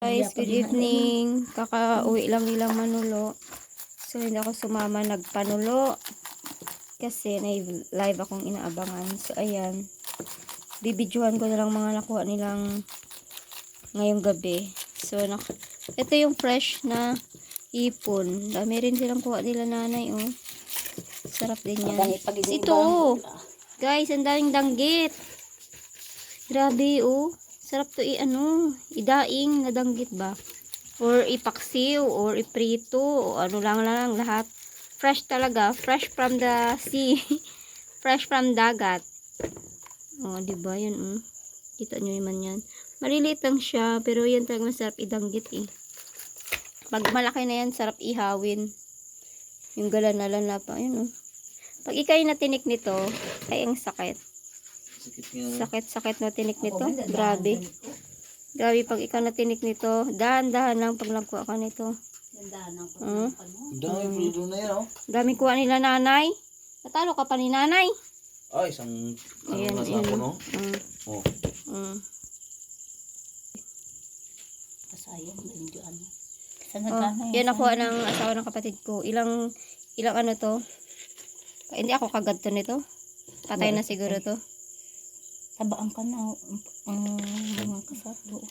Guys, good evening. Kaka-uwi lang nilang Manulo. So, hindi ako sumama nagpanulo. Kasi live akong inaabangan. So, ayan. Bibidyohan ko na lang mga nakuha nilang ngayong gabi. So, ito yung fresh na ipon. Dami rin silang kuha nila nanay, oh. Sarap din yan. Ito, oh. Guys, ang daming danggit. Grabe, oh. Sarap to idaing na danggit ba? Or ipaksiw, or iprito, o ano lang lahat. Fresh talaga. Fresh from the sea. Fresh from dagat. O, diba? Yan, kita nyo naman yan. Maliliit lang siya, pero yan talaga masarap idanggit, eh. Pag malaki na yan, sarap ihawin. Yung galanala pa. Ayun, Pag ikay natinik nito, ay ang sakit. Sakit na tinik nito. Grabe. Grabe pag ikaw natinik nito. Dahan-dahan lang pag nagkuha ka nito. Dami kuha nila nanay. Natalo ka pa ni nanay. Ay, isang ayan, nasa ako, no? Yan nakuha ng asawa ng kapatid ko. Ilang ano to? Hindi ako kagadto nito. Patay na siguro to. Tabaan ka na mga kasado.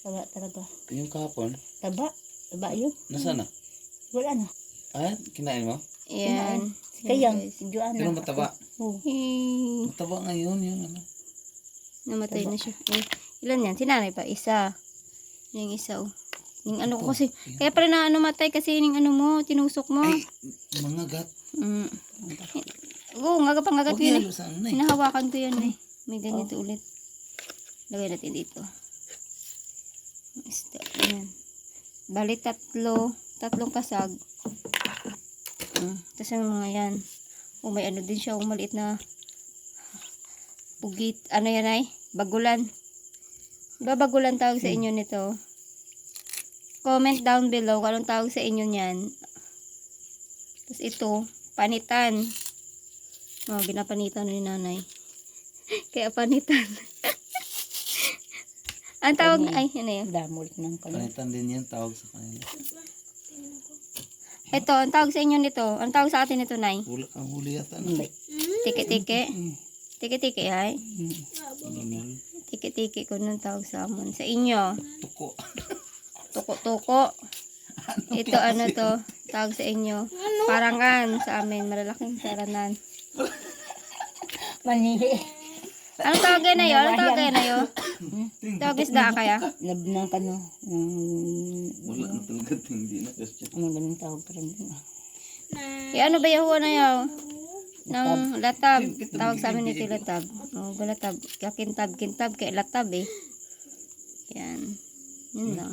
Taba talaga. Yung kahapon? Taba yun. Nasaan na? Wala na. Ah, kinain mo? Ayan. Kaya, si Joanna. Pero mataba. Oh. Mataba ngayon yun, ano? Namatay na siya. Ilan yan? Sinanay pa? Isa. Yung isa, Yung ano ko kasi. Kaya pala na matay kasi yung ano mo, tinusok mo. Ay, mga gat. Oo, ngagat yun, hinahawakan ko yan, May ganito ulit. Lagay natin dito. Isda. Ayan. Bali, tatlong kasag. Tapos yung mga yan. May ano din siya, maliit na pugit. Ano yan, bagulan. Diba bagulan tawag sa inyo nito? Comment down below kung anong tawag sa inyo niyan. Tapos ito, panitan. Ginapanitan ni nanay. Kaya panitan. Ang tawag, ano yun? Damol ng kanila. Panitan din yan, tawag sa kanila. Ito, ang tawag sa inyo nito. Ang tawag sa atin nito, nay? Ang huli yata. No? Tiki-tiki. Tiki-tiki, Tiki. Tiki-tiki ko nung tawag sa amon. Sa inyo. Tuko. Tuko-tuko. Ito, ano to? Tawag sa inyo. Parangan sa amin. Malalaking paranan. Manihi. Ano tawag na yun? Ano tawag na yun? Tawag isda kaya? Labnang ka no. Wala na talaga. Hindi na kasi. Ano ganun tawag ka rin. Ano ba yung huwa na yun? Ng latab. Tawag sa amin ito latab. Latab. Kintab. Kaya latab, Yan. Yun lang.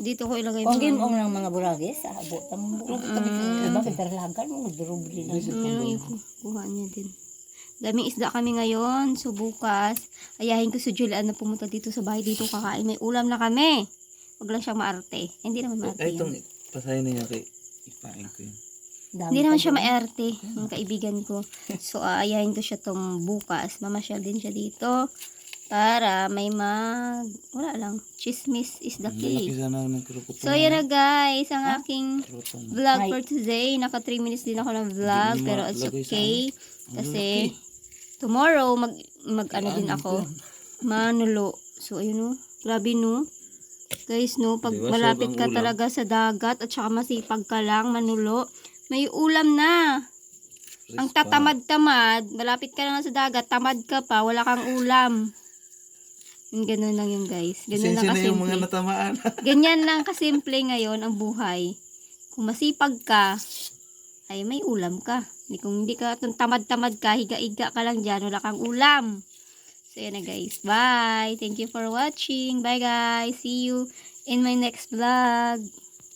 Dito ko ilagay Kung gimong ng mga buragis, abot ang buragis. Bakit tarlagan mo? Durubli lang. Kuha niya din. Daming isda kami ngayon. So, bukas, ayahin ko si Julian na pumunta dito sa bahay. Dito kakain. May ulam na kami. Huwag lang siyang maarte. Hindi naman maarte Ay, yan. itong pasahin na niya kay ipain ko yun. Hindi naman siya maarte. Yung kaibigan ko. So, ayahin ko siya tong bukas. Mamasyal din siya dito. Para may wala lang. Chismis is the key. So, yan na guys. Ang aking vlog for today. Naka 3 minutes din ako ng vlog. Pero it's okay. Kasi, tomorrow, ano din ako. Manulo. So, ayun grabe Guys pag malapit ka talaga sa dagat at saka masipag ka lang, manulo, may ulam na. Ang tatamad-tamad, malapit ka lang sa dagat, tamad ka pa, wala kang ulam. Ganun lang yung guys. Ganun lang kasimple. Yung mga natamaan. Ganyan lang kasimple ngayon ang buhay. Kung masipag ka, ay may ulam ka. Kung hindi ka tamad-tamad ka, higa-higa ka lang dyan, wala kang ulam. So yan na guys. Bye! Thank you for watching. Bye guys! See you in my next vlog.